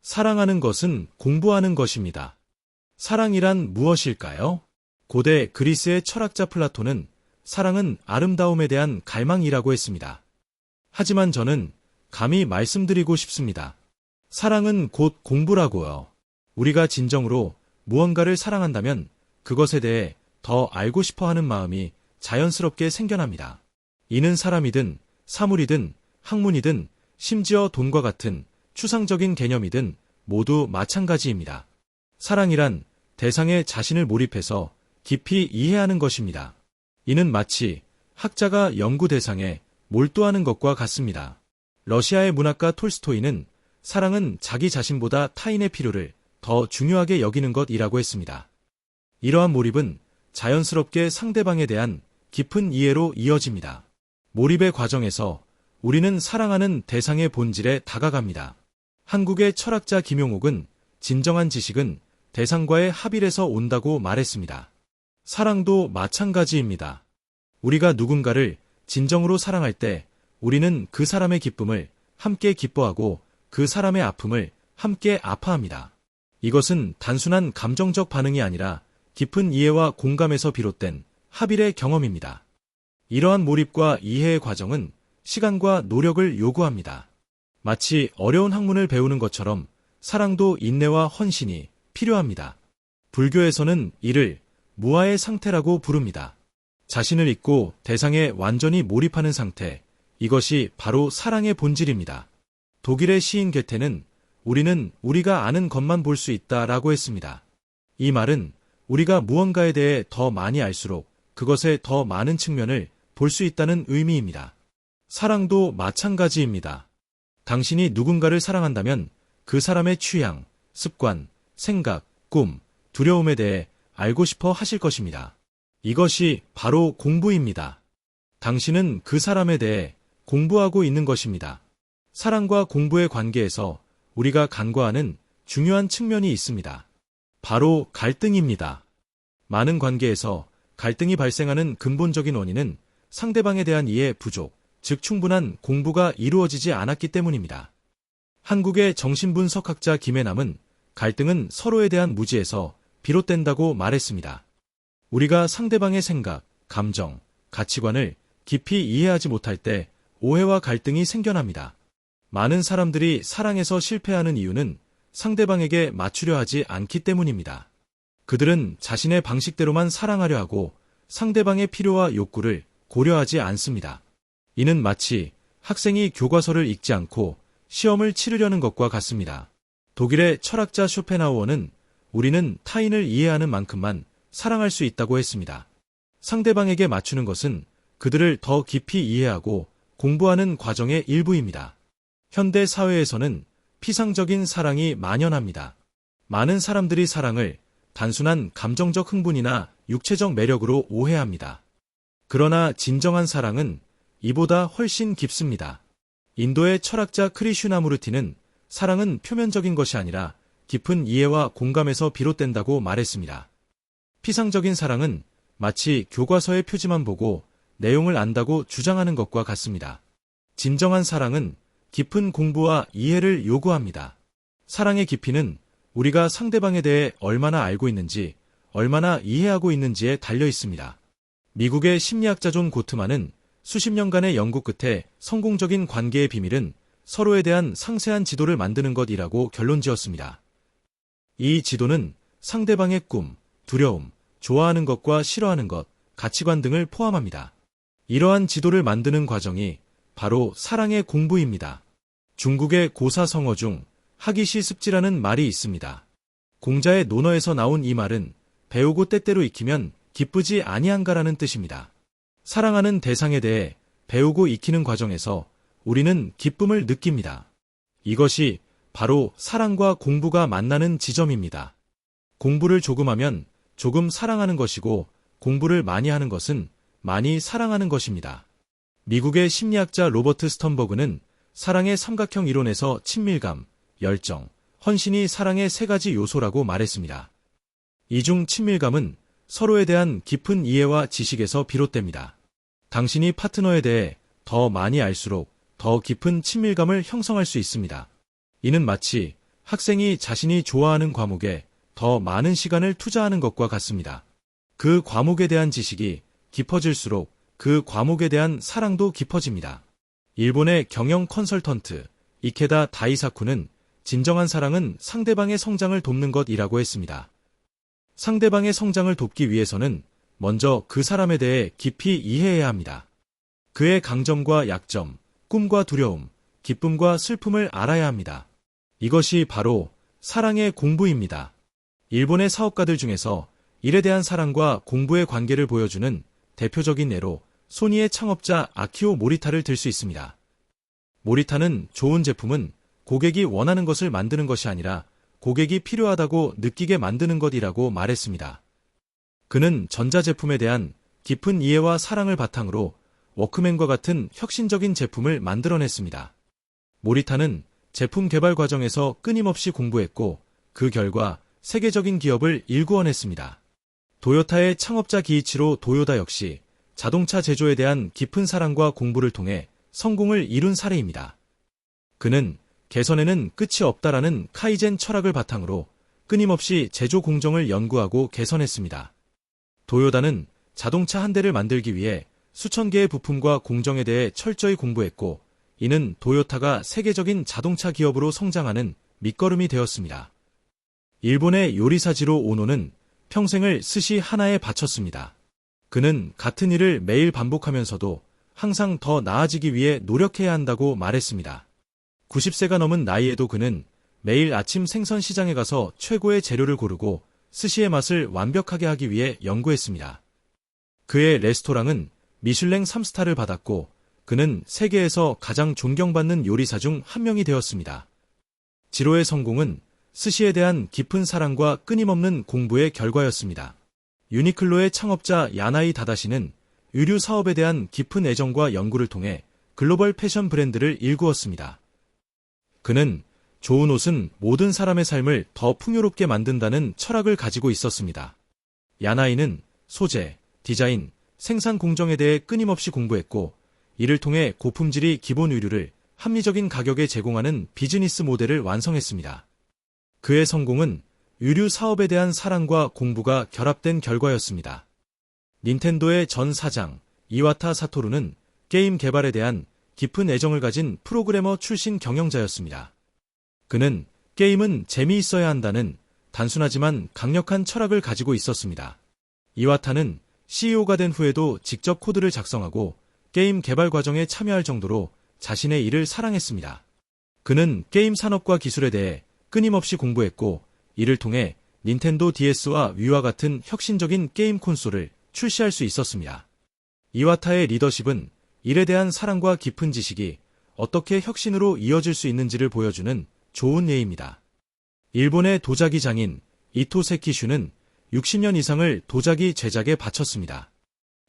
사랑하는 것은 공부하는 것입니다. 사랑이란 무엇일까요? 고대 그리스의 철학자 플라톤은 사랑은 아름다움에 대한 갈망이라고 했습니다. 하지만 저는 감히 말씀드리고 싶습니다. 사랑은 곧 공부라고요. 우리가 진정으로 무언가를 사랑한다면 그것에 대해 더 알고 싶어 하는 마음이 자연스럽게 생겨납니다. 이는 사람이든 사물이든 학문이든 심지어 돈과 같은 추상적인 개념이든 모두 마찬가지입니다. 사랑이란 대상에 자신을 몰입해서 깊이 이해하는 것입니다. 이는 마치 학자가 연구 대상에 몰두하는 것과 같습니다. 러시아의 문학가 톨스토이는 사랑은 자기 자신보다 타인의 필요를 더 중요하게 여기는 것이라고 했습니다. 이러한 몰입은 자연스럽게 상대방에 대한 깊은 이해로 이어집니다. 몰입의 과정에서 우리는 사랑하는 대상의 본질에 다가갑니다. 한국의 철학자 김용옥은 진정한 지식은 대상과의 합일에서 온다고 말했습니다. 사랑도 마찬가지입니다. 우리가 누군가를 진정으로 사랑할 때 우리는 그 사람의 기쁨을 함께 기뻐하고 그 사람의 아픔을 함께 아파합니다. 이것은 단순한 감정적 반응이 아니라 깊은 이해와 공감에서 비롯된 합일의 경험입니다. 이러한 몰입과 이해의 과정은 시간과 노력을 요구합니다. 마치 어려운 학문을 배우는 것처럼 사랑도 인내와 헌신이 필요합니다. 불교에서는 이를 무아의 상태라고 부릅니다. 자신을 잊고 대상에 완전히 몰입하는 상태, 이것이 바로 사랑의 본질입니다. 독일의 시인 게테는 우리는 우리가 아는 것만 볼 수 있다라고 했습니다. 이 말은 우리가 무언가에 대해 더 많이 알수록 그것의 더 많은 측면을 볼 수 있다는 의미입니다. 사랑도 마찬가지입니다. 당신이 누군가를 사랑한다면 그 사람의 취향, 습관, 생각, 꿈, 두려움에 대해 알고 싶어 하실 것입니다. 이것이 바로 공부입니다. 당신은 그 사람에 대해 공부하고 있는 것입니다. 사랑과 공부의 관계에서 우리가 간과하는 중요한 측면이 있습니다. 바로 갈등입니다. 많은 관계에서 갈등이 발생하는 근본적인 원인은 상대방에 대한 이해 부족, 즉 충분한 공부가 이루어지지 않았기 때문입니다. 한국의 정신분석학자 김혜남은 갈등은 서로에 대한 무지에서 비롯된다고 말했습니다. 우리가 상대방의 생각, 감정, 가치관을 깊이 이해하지 못할 때 오해와 갈등이 생겨납니다. 많은 사람들이 사랑에서 실패하는 이유는 상대방에게 맞추려 하지 않기 때문입니다. 그들은 자신의 방식대로만 사랑하려 하고 상대방의 필요와 욕구를 고려하지 않습니다. 이는 마치 학생이 교과서를 읽지 않고 시험을 치르려는 것과 같습니다. 독일의 철학자 쇼펜하우어는 우리는 타인을 이해하는 만큼만 사랑할 수 있다고 했습니다. 상대방에게 맞추는 것은 그들을 더 깊이 이해하고 공부하는 과정의 일부입니다. 현대 사회에서는 피상적인 사랑이 만연합니다. 많은 사람들이 사랑을 단순한 감정적 흥분이나 육체적 매력으로 오해합니다. 그러나 진정한 사랑은 이보다 훨씬 깊습니다. 인도의 철학자 크리슈나무르티는 사랑은 표면적인 것이 아니라 깊은 이해와 공감에서 비롯된다고 말했습니다. 피상적인 사랑은 마치 교과서의 표지만 보고 내용을 안다고 주장하는 것과 같습니다. 진정한 사랑은 깊은 공부와 이해를 요구합니다. 사랑의 깊이는 우리가 상대방에 대해 얼마나 알고 있는지, 얼마나 이해하고 있는지에 달려 있습니다. 미국의 심리학자 존 고트만은 수십 년간의 연구 끝에 성공적인 관계의 비밀은 서로에 대한 상세한 지도를 만드는 것이라고 결론지었습니다. 이 지도는 상대방의 꿈, 두려움, 좋아하는 것과 싫어하는 것, 가치관 등을 포함합니다. 이러한 지도를 만드는 과정이 바로 사랑의 공부입니다. 중국의 고사성어 중 하기시 습지라는 말이 있습니다. 공자의 논어에서 나온 이 말은 배우고 때때로 익히면 기쁘지 아니한가라는 뜻입니다. 사랑하는 대상에 대해 배우고 익히는 과정에서 우리는 기쁨을 느낍니다. 이것이 바로 사랑과 공부가 만나는 지점입니다. 공부를 조금 하면 조금 사랑하는 것이고 공부를 많이 하는 것은 많이 사랑하는 것입니다. 미국의 심리학자 로버트 스턴버그는 사랑의 삼각형 이론에서 친밀감, 열정, 헌신이 사랑의 세 가지 요소라고 말했습니다. 이 중 친밀감은 서로에 대한 깊은 이해와 지식에서 비롯됩니다. 당신이 파트너에 대해 더 많이 알수록 더 깊은 친밀감을 형성할 수 있습니다. 이는 마치 학생이 자신이 좋아하는 과목에 더 많은 시간을 투자하는 것과 같습니다. 그 과목에 대한 지식이 깊어질수록 그 과목에 대한 사랑도 깊어집니다. 일본의 경영 컨설턴트 이케다 다이사쿠는 진정한 사랑은 상대방의 성장을 돕는 것이라고 했습니다. 상대방의 성장을 돕기 위해서는 먼저 그 사람에 대해 깊이 이해해야 합니다. 그의 강점과 약점, 꿈과 두려움, 기쁨과 슬픔을 알아야 합니다. 이것이 바로 사랑의 공부입니다. 일본의 사업가들 중에서 일에 대한 사랑과 공부의 관계를 보여주는 대표적인 예로 소니의 창업자 아키오 모리타를 들 수 있습니다. 모리타는 좋은 제품은 고객이 원하는 것을 만드는 것이 아니라 고객이 필요하다고 느끼게 만드는 것이라고 말했습니다. 그는 전자제품에 대한 깊은 이해와 사랑을 바탕으로 워크맨과 같은 혁신적인 제품을 만들어냈습니다. 모리타는 제품 개발 과정에서 끊임없이 공부했고 그 결과 세계적인 기업을 일구어냈습니다. 도요타의 창업자 기이치로 도요다 역시 자동차 제조에 대한 깊은 사랑과 공부를 통해 성공을 이룬 사례입니다. 그는 개선에는 끝이 없다라는 카이젠 철학을 바탕으로 끊임없이 제조 공정을 연구하고 개선했습니다. 도요다는 자동차 한 대를 만들기 위해 수천 개의 부품과 공정에 대해 철저히 공부했고 이는 도요타가 세계적인 자동차 기업으로 성장하는 밑거름이 되었습니다. 일본의 요리사지로 오노는 평생을 스시 하나에 바쳤습니다. 그는 같은 일을 매일 반복하면서도 항상 더 나아지기 위해 노력해야 한다고 말했습니다. 90세가 넘은 나이에도 그는 매일 아침 생선 시장에 가서 최고의 재료를 고르고 스시의 맛을 완벽하게 하기 위해 연구했습니다. 그의 레스토랑은 미슐랭 3스타를 받았고 그는 세계에서 가장 존경받는 요리사 중 한 명이 되었습니다. 지로의 성공은 스시에 대한 깊은 사랑과 끊임없는 공부의 결과였습니다. 유니클로의 창업자 야나이 다다시는 의류 사업에 대한 깊은 애정과 연구를 통해 글로벌 패션 브랜드를 일구었습니다. 그는 좋은 옷은 모든 사람의 삶을 더 풍요롭게 만든다는 철학을 가지고 있었습니다. 야나이는 소재, 디자인, 생산 공정에 대해 끊임없이 공부했고 이를 통해 고품질이 기본 의류를 합리적인 가격에 제공하는 비즈니스 모델을 완성했습니다. 그의 성공은 의류 사업에 대한 사랑과 공부가 결합된 결과였습니다. 닌텐도의 전 사장 이와타 사토루는 게임 개발에 대한 깊은 애정을 가진 프로그래머 출신 경영자였습니다. 그는 게임은 재미있어야 한다는 단순하지만 강력한 철학을 가지고 있었습니다. 이와타는 CEO가 된 후에도 직접 코드를 작성하고 게임 개발 과정에 참여할 정도로 자신의 일을 사랑했습니다. 그는 게임 산업과 기술에 대해 끊임없이 공부했고 이를 통해 닌텐도 DS와 위와 같은 혁신적인 게임 콘솔을 출시할 수 있었습니다. 이와타의 리더십은 일에 대한 사랑과 깊은 지식이 어떻게 혁신으로 이어질 수 있는지를 보여주는 좋은 예입니다. 일본의 도자기 장인 이토 세키슈는 60년 이상을 도자기 제작에 바쳤습니다.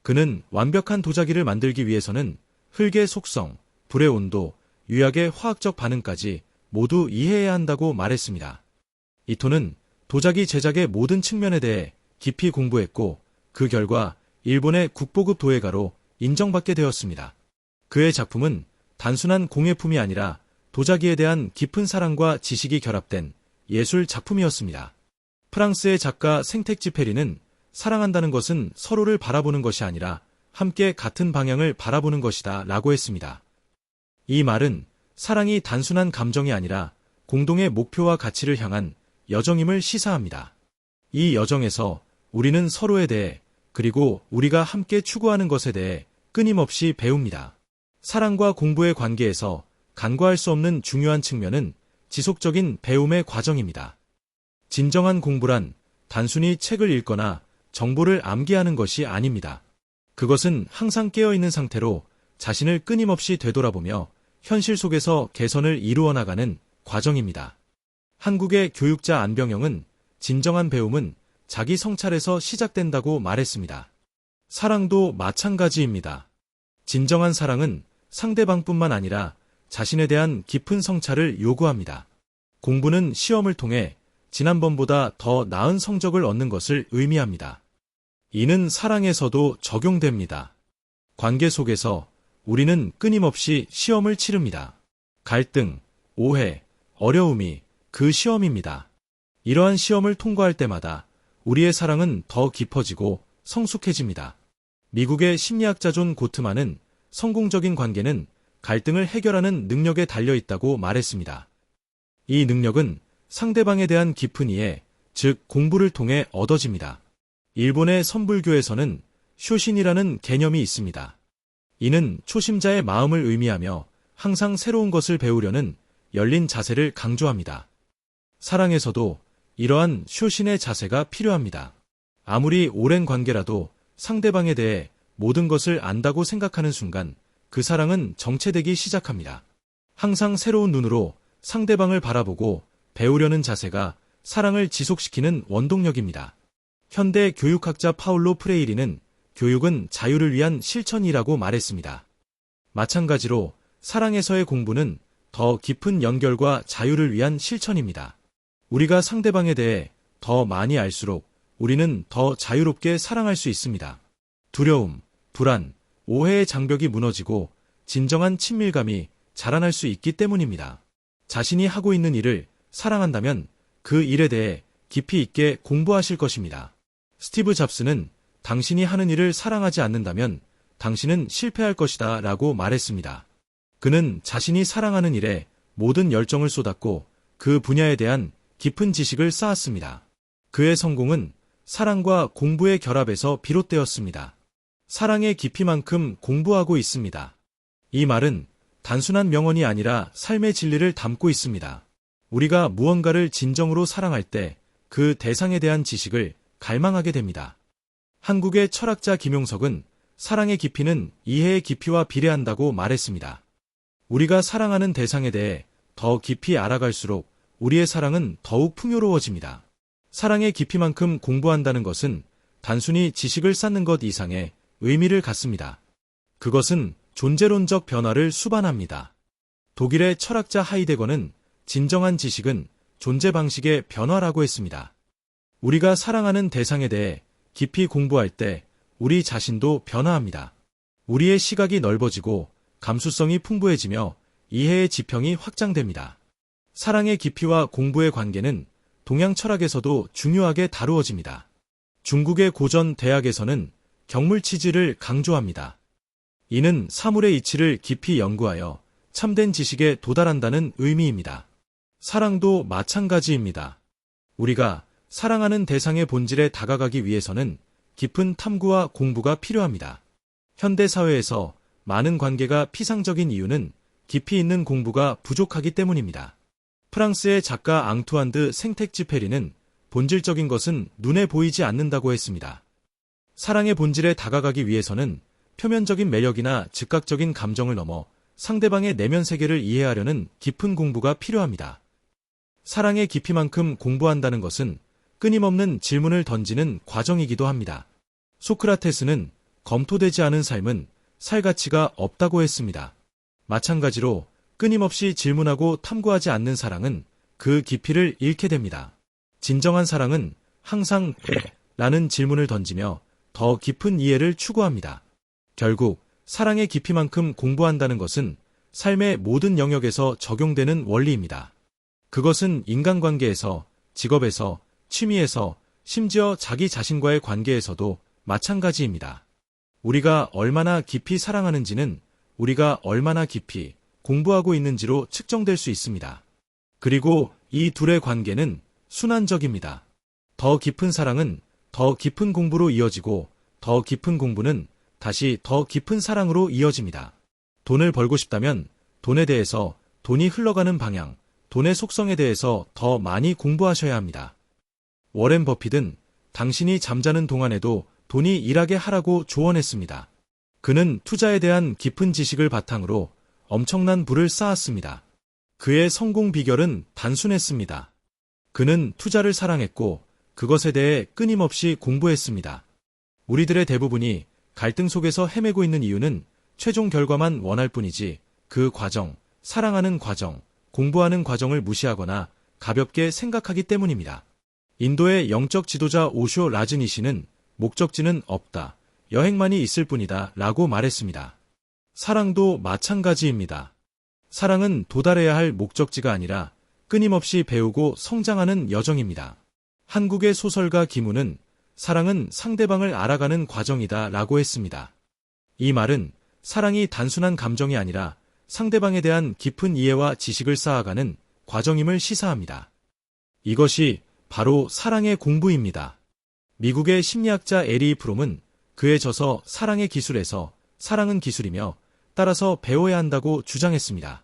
그는 완벽한 도자기를 만들기 위해서는 흙의 속성, 불의 온도, 유약의 화학적 반응까지 모두 이해해야 한다고 말했습니다. 이토는 도자기 제작의 모든 측면에 대해 깊이 공부했고 그 결과 일본의 국보급 도예가로 인정받게 되었습니다. 그의 작품은 단순한 공예품이 아니라 도자기에 대한 깊은 사랑과 지식이 결합된 예술 작품이었습니다. 프랑스의 작가 생텍쥐페리는 사랑한다는 것은 서로를 바라보는 것이 아니라 함께 같은 방향을 바라보는 것이다 라고 했습니다. 이 말은 사랑이 단순한 감정이 아니라 공동의 목표와 가치를 향한 여정임을 시사합니다. 이 여정에서 우리는 서로에 대해 그리고 우리가 함께 추구하는 것에 대해 끊임없이 배웁니다. 사랑과 공부의 관계에서 간과할 수 없는 중요한 측면은 지속적인 배움의 과정입니다. 진정한 공부란 단순히 책을 읽거나 정보를 암기하는 것이 아닙니다. 그것은 항상 깨어있는 상태로 자신을 끊임없이 되돌아보며 현실 속에서 개선을 이루어 나가는 과정입니다. 한국의 교육자 안병영은 진정한 배움은 자기 성찰에서 시작된다고 말했습니다. 사랑도 마찬가지입니다. 진정한 사랑은 상대방뿐만 아니라 자신에 대한 깊은 성찰을 요구합니다. 공부는 시험을 통해 지난번보다 더 나은 성적을 얻는 것을 의미합니다. 이는 사랑에서도 적용됩니다. 관계 속에서 우리는 끊임없이 시험을 치릅니다. 갈등, 오해, 어려움이 그 시험입니다. 이러한 시험을 통과할 때마다 우리의 사랑은 더 깊어지고 성숙해집니다. 미국의 심리학자 존 고트만은 성공적인 관계는 갈등을 해결하는 능력에 달려 있다고 말했습니다. 이 능력은 상대방에 대한 깊은 이해, 즉 공부를 통해 얻어집니다. 일본의 선불교에서는 쇼신이라는 개념이 있습니다. 이는 초심자의 마음을 의미하며 항상 새로운 것을 배우려는 열린 자세를 강조합니다. 사랑에서도 이러한 쇼신의 자세가 필요합니다. 아무리 오랜 관계라도 상대방에 대해 모든 것을 안다고 생각하는 순간 그 사랑은 정체되기 시작합니다. 항상 새로운 눈으로 상대방을 바라보고 배우려는 자세가 사랑을 지속시키는 원동력입니다. 현대 교육학자 파울로 프레이리는 교육은 자유를 위한 실천이라고 말했습니다. 마찬가지로 사랑에서의 공부는 더 깊은 연결과 자유를 위한 실천입니다. 우리가 상대방에 대해 더 많이 알수록 우리는 더 자유롭게 사랑할 수 있습니다. 두려움, 불안, 오해의 장벽이 무너지고 진정한 친밀감이 자라날 수 있기 때문입니다. 자신이 하고 있는 일을 사랑한다면 그 일에 대해 깊이 있게 공부하실 것입니다. 스티브 잡스는 당신이 하는 일을 사랑하지 않는다면 당신은 실패할 것이다 라고 말했습니다. 그는 자신이 사랑하는 일에 모든 열정을 쏟았고 그 분야에 대한 깊은 지식을 쌓았습니다. 그의 성공은 사랑과 공부의 결합에서 비롯되었습니다. 사랑의 깊이만큼 공부하고 있습니다. 이 말은 단순한 명언이 아니라 삶의 진리를 담고 있습니다. 우리가 무언가를 진정으로 사랑할 때 그 대상에 대한 지식을 갈망하게 됩니다. 한국의 철학자 김용석은 사랑의 깊이는 이해의 깊이와 비례한다고 말했습니다. 우리가 사랑하는 대상에 대해 더 깊이 알아갈수록 우리의 사랑은 더욱 풍요로워집니다. 사랑의 깊이만큼 공부한다는 것은 단순히 지식을 쌓는 것 이상의 의미를 갖습니다. 그것은 존재론적 변화를 수반합니다. 독일의 철학자 하이데거는 진정한 지식은 존재 방식의 변화라고 했습니다. 우리가 사랑하는 대상에 대해 깊이 공부할 때 우리 자신도 변화합니다. 우리의 시각이 넓어지고 감수성이 풍부해지며 이해의 지평이 확장됩니다. 사랑의 깊이와 공부의 관계는 동양 철학에서도 중요하게 다루어집니다. 중국의 고전 대학에서는 경물치지를 강조합니다. 이는 사물의 이치를 깊이 연구하여 참된 지식에 도달한다는 의미입니다. 사랑도 마찬가지입니다. 우리가 사랑하는 대상의 본질에 다가가기 위해서는 깊은 탐구와 공부가 필요합니다. 현대 사회에서 많은 관계가 피상적인 이유는 깊이 있는 공부가 부족하기 때문입니다. 프랑스의 작가 앙투안 드 생텍쥐페리는 본질적인 것은 눈에 보이지 않는다고 했습니다. 사랑의 본질에 다가가기 위해서는 표면적인 매력이나 즉각적인 감정을 넘어 상대방의 내면 세계를 이해하려는 깊은 공부가 필요합니다. 사랑의 깊이만큼 공부한다는 것은 끊임없는 질문을 던지는 과정이기도 합니다. 소크라테스는 검토되지 않은 삶은 살 가치가 없다고 했습니다. 마찬가지로 끊임없이 질문하고 탐구하지 않는 사랑은 그 깊이를 잃게 됩니다. 진정한 사랑은 항상 왜? 라는 질문을 던지며 더 깊은 이해를 추구합니다. 결국 사랑의 깊이만큼 공부한다는 것은 삶의 모든 영역에서 적용되는 원리입니다. 그것은 인간관계에서, 직업에서, 취미에서, 심지어 자기 자신과의 관계에서도 마찬가지입니다. 우리가 얼마나 깊이 사랑하는지는 우리가 얼마나 깊이 공부하고 있는지로 측정될 수 있습니다. 그리고 이 둘의 관계는 순환적입니다. 더 깊은 사랑은 더 깊은 공부로 이어지고 더 깊은 공부는 다시 더 깊은 사랑으로 이어집니다. 돈을 벌고 싶다면 돈에 대해서, 돈이 흘러가는 방향, 돈의 속성에 대해서 더 많이 공부하셔야 합니다. 워렌 버핏은 당신이 잠자는 동안에도 돈이 일하게 하라고 조언했습니다. 그는 투자에 대한 깊은 지식을 바탕으로 엄청난 부를 쌓았습니다. 그의 성공 비결은 단순했습니다. 그는 투자를 사랑했고 그것에 대해 끊임없이 공부했습니다. 우리들의 대부분이 갈등 속에서 헤매고 있는 이유는 최종 결과만 원할 뿐이지 그 과정, 사랑하는 과정, 공부하는 과정을 무시하거나 가볍게 생각하기 때문입니다. 인도의 영적 지도자 오쇼 라즈니시는 목적지는 없다, 여행만이 있을 뿐이다 라고 말했습니다. 사랑도 마찬가지입니다. 사랑은 도달해야 할 목적지가 아니라 끊임없이 배우고 성장하는 여정입니다. 한국의 소설가 김우는 사랑은 상대방을 알아가는 과정이다 라고 했습니다. 이 말은 사랑이 단순한 감정이 아니라 상대방에 대한 깊은 이해와 지식을 쌓아가는 과정임을 시사합니다. 이것이 바로 사랑의 공부입니다. 미국의 심리학자 에리 프롬은 그의 저서 사랑의 기술에서 사랑은 기술이며 따라서 배워야 한다고 주장했습니다.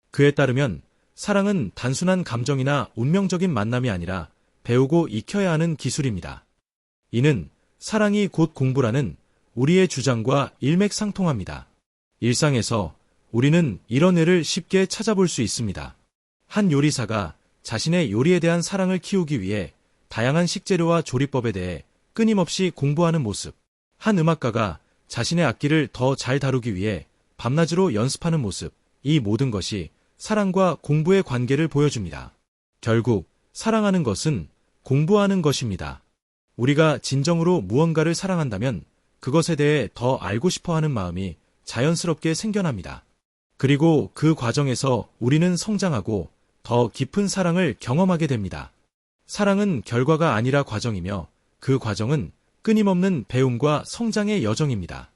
그에 따르면 사랑은 단순한 감정이나 운명적인 만남이 아니라 배우고 익혀야 하는 기술입니다. 이는 사랑이 곧 공부라는 우리의 주장과 일맥상통합니다. 일상에서 우리는 이런 예를 쉽게 찾아볼 수 있습니다. 한 요리사가 자신의 요리에 대한 사랑을 키우기 위해 다양한 식재료와 조리법에 대해 끊임없이 공부하는 모습. 한 음악가가 자신의 악기를 더 잘 다루기 위해 밤낮으로 연습하는 모습. 이 모든 것이 사랑과 공부의 관계를 보여줍니다. 결국 사랑하는 것은 공부하는 것입니다. 우리가 진정으로 무언가를 사랑한다면 그것에 대해 더 알고 싶어 하는 마음이 자연스럽게 생겨납니다. 그리고 그 과정에서 우리는 성장하고 더 깊은 사랑을 경험하게 됩니다. 사랑은 결과가 아니라 과정이며 그 과정은 끊임없는 배움과 성장의 여정입니다.